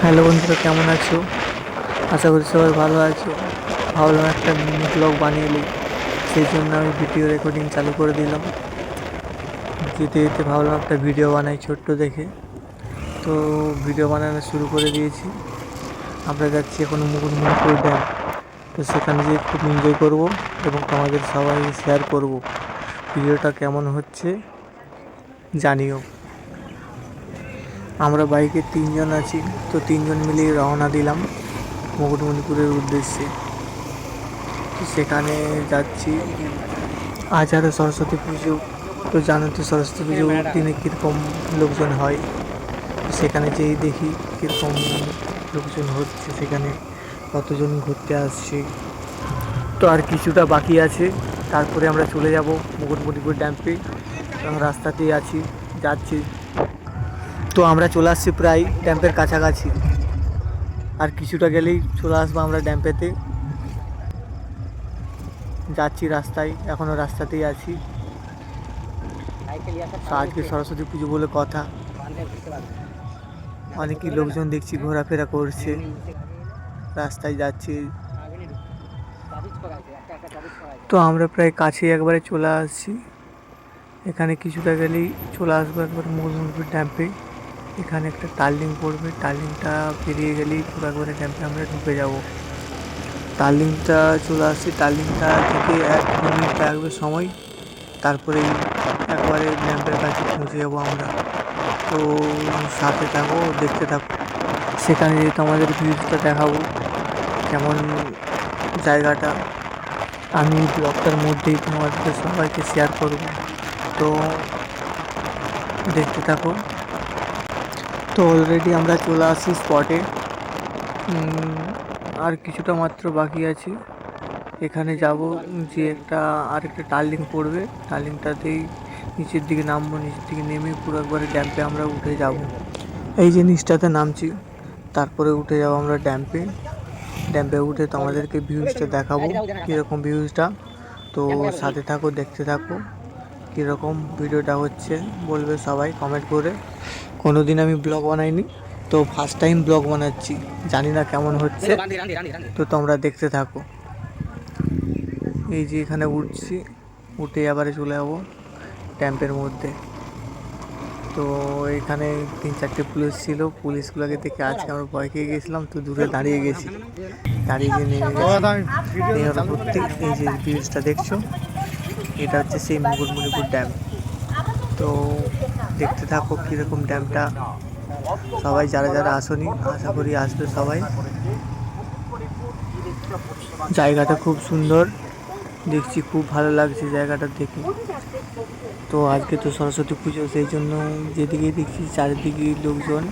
Hello বন্ধুরা, কেমন আছো? আশা করি সবাই ভালো আছো। ভাবলাম একটা মিনি ব্লগ বানিয়ে নিই, সেই জন্য আমি ভিডিও রেকর্ডিং চালু করে দিলাম। যেতে যেতে ভাবলাম একটা ভিডিও বানাই ছোট্ট দেখে। তো ভিডিও বানানো শুরু করে দিয়েছি। আমরা যাচ্ছি এখন মুকুটমণিপুর ড্যাম। তো সেখানে যেয়ে খুব এনজয় করব এবং তোমাদের সবাই শেয়ার করব। ভিডিওটা কেমন হচ্ছে জানিও। আমরা বাইকে 3 জন আছি, তো 3 জন মিলিয়ে রওনা দিলাম মুকুটমণিপুরের উদ্দেশ্যে। তো সেখানে যাচ্ছি। আজ আরও সরস্বতী পুজো, তো জানো তো সরস্বতী পুজোর দিনে কীরকম লোকজন হয়। তো সেখানে যেই দেখি কীরকম লোকজন হচ্ছে, সেখানে কতজন ঘুরতে আসছে। তো আর কিছুটা বাকি আছে, তারপরে আমরা চলে যাব মুকুটমণিপুর ড্যামে। এবং রাস্তাতেই আছি, যাচ্ছি। তো আমরা চলে আসছি প্রায় ড্যাম্পের কাছাকাছি। আর কিছুটা গেলেই চলে আসবো আমরা ড্যাম্পেতে। যাচ্ছি রাস্তায়, এখনও রাস্তাতেই আছি। আজকে সরস্বতী পুজো বলে কথা, অনেকই লোকজন দেখছি ঘোরাফেরা করছে, রাস্তায় যাচ্ছি। তো আমরা প্রায় কাছে একবারে চলে আসছি। এখানে কিছুটা গেলেই চলে আসবো একবার মুকুটমণিপুর ড্যাম্পে। এখানে একটা টার্নিং পড়বে, টার্নিংটা পেরিয়ে গেলেই পুরো একবারে ড্যাম্পে আমরা ঢুকে যাব। টার্নিংটা চলে আসছি, টার্নিংটা থেকে 1-2 মিনিট লাগবে সময়, তারপরেই একবারে ড্যাম্পের কাছে পৌঁছে যাবো আমরা। তো সাথে থাকো, দেখতে থাকো। সেখানে যেহেতু আমাদের ভিউজটা দেখাবো কেমন জায়গাটা, আমি ব্লগটার মধ্যেই তোমাদেরকে সবাইকে শেয়ার করব। তো দেখতে থাকো। তো অলরেডি আমরা চলে আসি স্পটে। আর কিছুটা মাত্র বাকি আছে। এখানে যাব, যে আরেকটা টার্নিং পড়বে, টার্নিংটাতেই নিচের দিকে নামবো। নিচের দিকে নেমে পুরো একবারে ড্যাম্পে আমরা উঠে যাব। এই যে নিচটাতে নামছি, তারপরে উঠে যাবো আমরা ড্যাম্পে। ড্যাম্পে উঠে তোমাদেরকে ভিউজটা দেখাবো, কীরকম ভিউজটা। তো সাথে থাকো, দেখতে থাকো কীরকম ভিডিওটা হচ্ছে। বলবে সবাই কমেন্ট করে। কোনো দিন আমি ব্লগ বানাইনি, তো ফার্স্ট টাইম ব্লগ বানাচ্ছি, জানি না কেমন হচ্ছে। তো তোমরা দেখতে থাকো। এই যে এখানে উঠছি, উঠে আবার চলে যাবো ড্যাম্পের মধ্যে। তো এখানে 3-4টে পুলিশ ছিল, পুলিশগুলোকে দেখে আজকে আমরা ভয় খেয়ে গেছিলাম। তো দূরে দাঁড়িয়ে গেছি, দাঁড়িয়ে গিয়ে নেমে গেছি নেওয়ার ভর্তি। এই যে ব্রিজটা দেখছো, এটা হচ্ছে সেই মুকুটমণিপুর ড্যাম। তো দেখতে থাকো কীরকম ড্যামটা। সবাই যারা যারা আসনি, আশা করি আসবে সবাই। জায়গাটা খুব সুন্দর দেখছি, খুব ভালো লাগছে জায়গাটা দেখে। তো আজকে তো সরস্বতী পুজো, সেই জন্য যেদিকেই দেখছি চারিদিকে লোকজন।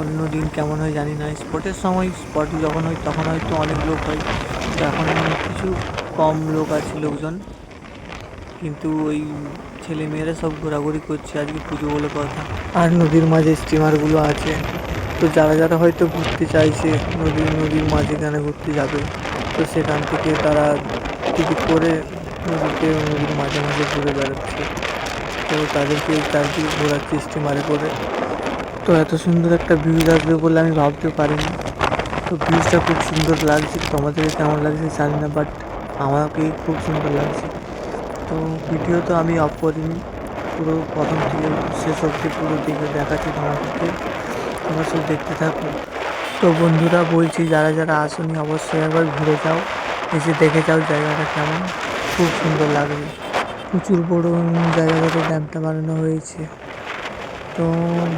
অন্য দিন কেমন হয় জানি না। স্পটের সময়, স্পট যখন হয় তখন হয়তো অনেক লোক হয়, তো এখন কিছু কম লোক আছে, লোকজন। কিন্তু ওই ছেলে মেয়েরা সব ঘোরাঘুরি করছে, আজকে পুজো বলে কথা। আর নদীর মাঝে স্টিমারগুলো আছে। তো যারা যারা হয়তো ঘুরতে চাইছে, নদীর মাঝখানে ঘুরতে যাবে, তো সেখান থেকে তারা টিকিট করে নদীর মাঝে মাঝে ঘুরে বেড়াচ্ছে। তো তাদেরকে চারদিকে ঘোরাচ্ছে স্টিমারে করে। তো এত সুন্দর একটা ভিউজ আসবে বলে আমি ভাবতে পারিনি। তো ভিউজটা খুব সুন্দর লাগছে, তোমাদেরকে কেমন লাগছে জানি না, বাট আমাকে খুব সুন্দর লাগছে। তো ভিডিও তো আমি অফ করিনি, পুরো প্রথম থেকে শেষ অবধি পুরো দেখে দেখাচ্ছি তোমাদেরকে। তোমরা সব দেখতে থাকো। তো বন্ধুরা বলছি, যারা যারা আসনি অবশ্যই একবার ঘুরে যাও, এসে দেখে যাও জায়গাটা কেমন, খুব সুন্দর লাগবে। প্রচুর বড় জায়গাটাতে ড্যামটা বানানো হয়েছে। তো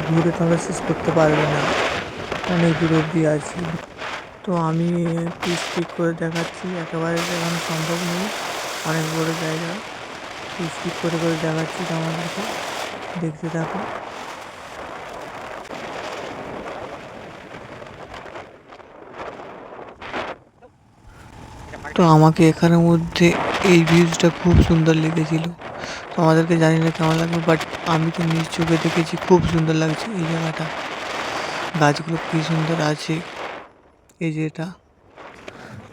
ঘুরে তোমরা শেষ করতে পারবে না, অনেক দূর অবধি আছে। তো আমি একটু স্কিপ করে দেখাচ্ছি, একেবারে দেখানো সম্ভব নয়, অনেক বড় জায়গা। স্কিপ করে করে দেখাচ্ছি তোমাদেরকে, দেখতে থাকো। তো আমাকে এখানের মধ্যে এই ভিউজটা খুব সুন্দর লেগেছিল। তো আমাদেরকে জানি না কেমন লাগবে, বাট আমি তো নিজ চোখে দেখেছি, খুব সুন্দর লাগছে এই জায়গাটা। গাছগুলো কি সুন্দর আছে, এই যে এটা।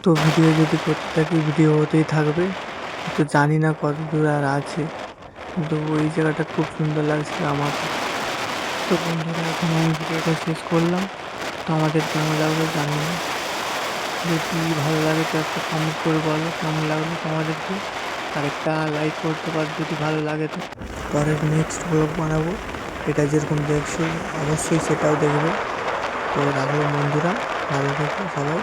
তো ভিডিও যদি করতে থাকি, ভিডিও হতেই থাকবে। তো জানি না কত দূর আর আছে, কিন্তু ওই জায়গাটা খুব সুন্দর লাগছে আমাকে। তো বন্ধুরা, এখন আমি ভিডিওটা শেষ করলাম। তো আমাদের কেমন লাগলো জানি না, যদি ভালো লাগে তো একটা কমেন্ট করে বলো কেমন লাগলো তোমাদেরকে, আর একটা লাইক করতে পারো যদি ভালো লাগে। তো পরের নেক্সট ব্লগ বানাবো, এটা যেরকম দেখছো অবশ্যই সেটাও দেখবে। তো রাখলাম বন্ধুরা, ভালো থেকো সবাই।